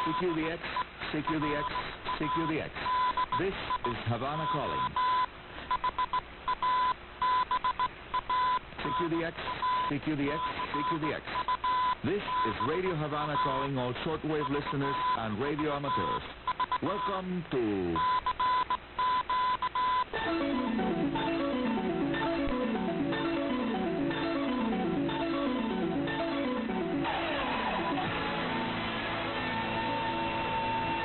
CQ the X, CQ the X, CQ the X. This is Havana calling. CQ the X, CQ the X, CQ the X. This is Radio Havana calling all shortwave listeners and radio amateurs. Welcome to...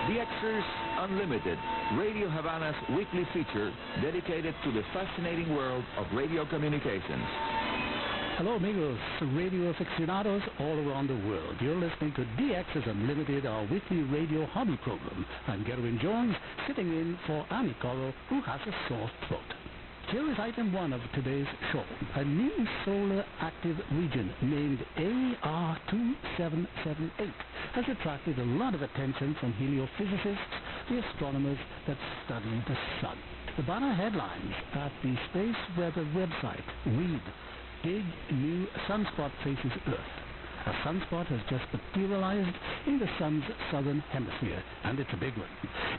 DXers Unlimited, Radio Havana's weekly feature dedicated to the fascinating world of radio communications. Hello, amigos, radio aficionados all around the world. You're listening to DXers Unlimited, our weekly radio hobby program. I'm Gerwin Jones, sitting in for Arnie Coro, who has a sore throat. Here is item 1 of today's show. A new solar active region named AR2778 has attracted a lot of attention from heliophysicists, the astronomers that study the sun. The banner headlines at the space weather website read, "Big new sunspot faces Earth." A sunspot has just materialized in the sun's southern hemisphere, and it's a big one.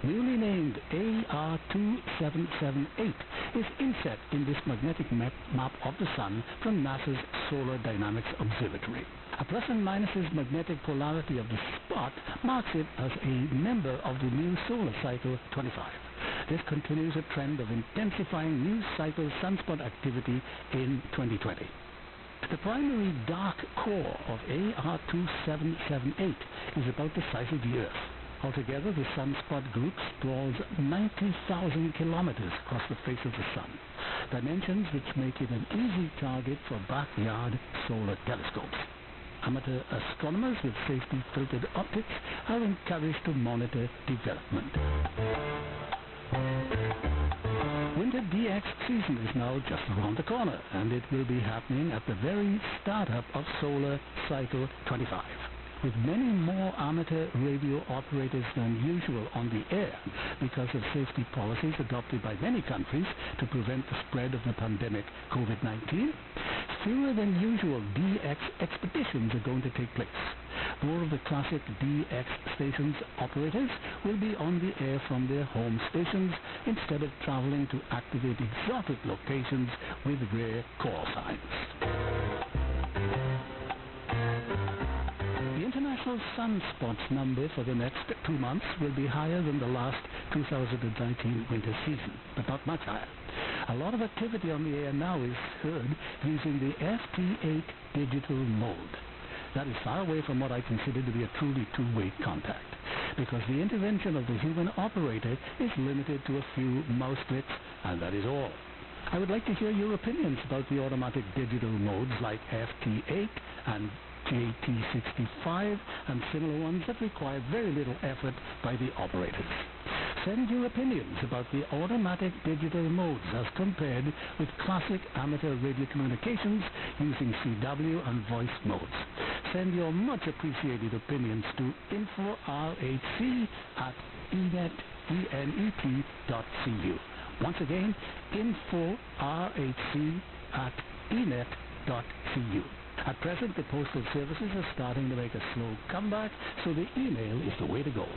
Newly named AR2778 is inset in this magnetic map of the sun from NASA's Solar Dynamics Observatory. A plus and minuses magnetic polarity of the spot marks it as a member of the new solar cycle 25. This continues a trend of intensifying new cycle sunspot activity in 2020. The primary dark core of AR2778 is about the size of the Earth. Altogether, the sunspot group sprawls 90,000 kilometers across the face of the sun, dimensions which make it an easy target for backyard solar telescopes. Amateur astronomers with safety-filtered optics are encouraged to monitor development. Winter DX season is now just around the corner, and it will be happening at the very startup of Solar Cycle 25. With many more amateur radio operators than usual on the air because of safety policies adopted by many countries to prevent the spread of the pandemic COVID-19, fewer than usual DX expeditions are going to take place. More of the classic DX stations operators will be on the air from their home stations instead of traveling to activate exotic locations with rare call signs. The international sunspots number for the next 2 months will be higher than the last 2019 winter season, but not much higher. A lot of activity on the air now is heard using the FT8 digital mode. That is far away from what I consider to be a truly two-way contact, because the intervention of the human operator is limited to a few mouse clicks, and that is all. I would like to hear your opinions about the automatic digital modes like FT8 and JT65 and similar ones that require very little effort by the operators. Send your opinions about the automatic digital modes as compared with classic amateur radio communications using CW and voice modes. Send your much appreciated opinions to info.rhc@enet.cu. Once again, info.rhc@enet.cu. At present, the postal services are starting to make a slow comeback, so the email is the way to go.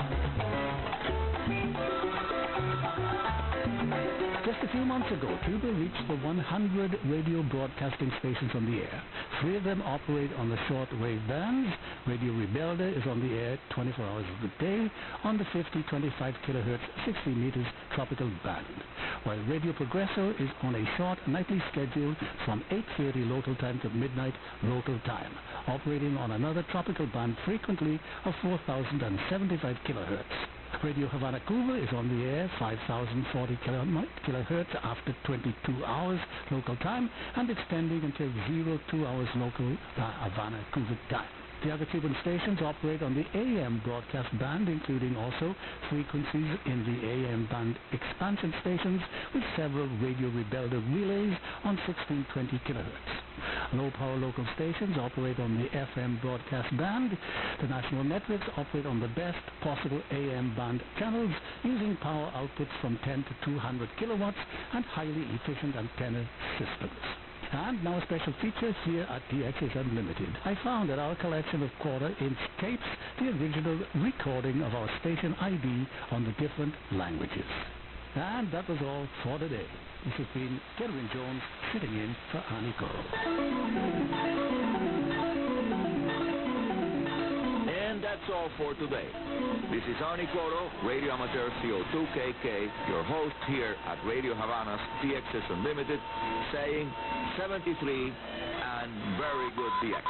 Just a few months ago, Cuba reached the 100 radio broadcasting stations on the air. 3 of them operate on the shortwave bands. Radio Rebelda is on the air 24 hours of the day on the 50-25 kilohertz 60 meters tropical band, while Radio Progreso is on a short nightly schedule from 8:30 local time to midnight local time, operating on another tropical band frequently of 4,075 kilohertz. Radio Havana Cuba is on the air 5,040 kilohertz after 22 hours local time and extending until 02 hours local Havana Cuba time. The other Cuban stations operate on the AM broadcast band, including also frequencies in the AM band expansion stations with several Radio Rebelda relays on 1620 kilohertz. Low-power local stations operate on the FM broadcast band. The national networks operate on the best possible AM band channels using power outputs from 10 to 200 kilowatts and highly efficient antenna systems. And now a special feature here at DXers Unlimited. I found that our collection of quarter-inch tapes the original recording of our station ID on the different languages. And that was all for today. This has been Gerwin Jones sitting in for Arnie Coro. And that's all for today. This is Arnie Coro, Radio Amateur CO2KK, your host here at Radio Havana's DXers Unlimited, saying 73 and very good DX.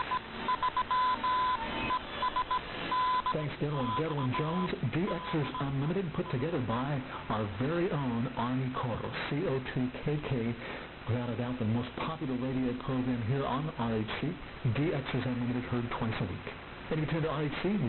Thanks, Gerwin Jones. DXers Unlimited, put together by our very own Arnie Coro, CO2KK, without a doubt the most popular radio program here on RHC. DXers Unlimited, heard twice a week. And you can tune to RHC